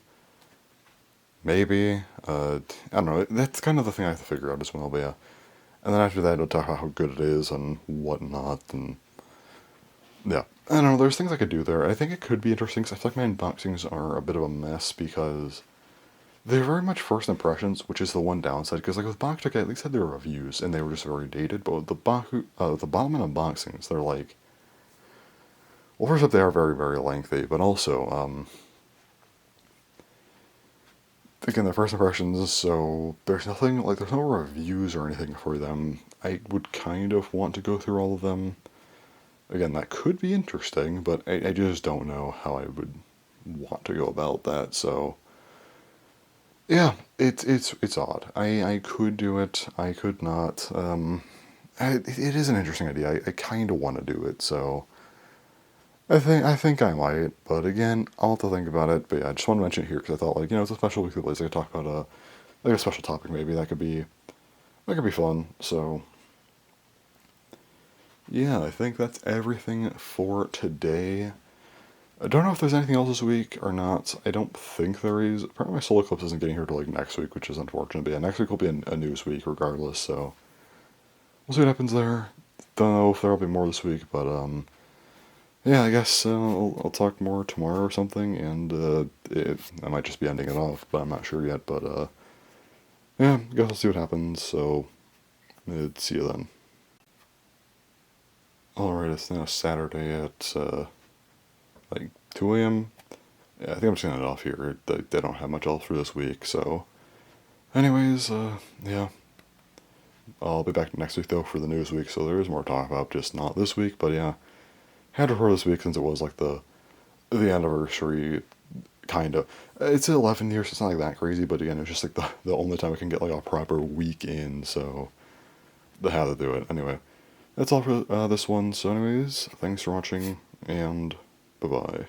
Maybe. I don't know. That's kind of the thing I have to figure out as well, but yeah. And then after that, I'll talk about how good it is and whatnot, and yeah. I don't know, there's things I could do there. I think it could be interesting, because I feel like my unboxings are a bit of a mess, because they're very much first impressions, which is the one downside, because like with Bakutech, I at least had their reviews, and they were just very dated, but with the Bottom End unboxings, they're like, well, first up, they are very, very lengthy, but also, again, the first impressions, so there's nothing, like, there's no reviews or anything for them. I would kind of want to go through all of them. Again, that could be interesting, but I just don't know how I would want to go about that, so yeah, it's odd. I could do it, I could not. It is an interesting idea. I kind of want to do it, so I think I might. But again, I'll have to think about it. But yeah, I just want to mention it here because I thought, like, it's a special weekly place. I could talk about like a special topic maybe that could be fun. So yeah, I think that's everything for today. I don't know if there's anything else this week or not. I don't think there is. Apparently my solo clips isn't getting here till like next week, which is unfortunate. But yeah, next week will be a news week regardless, so we'll see what happens there. Don't know if there'll be more this week, but yeah, I guess I'll talk more tomorrow or something, and I might just be ending it off, but I'm not sure yet. But yeah, I guess we'll see what happens. So see you then. Alright, it's now Saturday at like 2 a.m. Yeah, I think I'm just gonna end it off here. They don't have much else for this week, so anyways, yeah. I'll be back next week though for the news week, so there is more to talk about, just not this week. But yeah, had to record this week since it was like the anniversary, kind of. It's 11 years, so it's not like that crazy, but again, it's just like the only time I can get like a proper week in, so I had to do it. Anyway, that's all for this one. So anyways, thanks for watching, and bye-bye.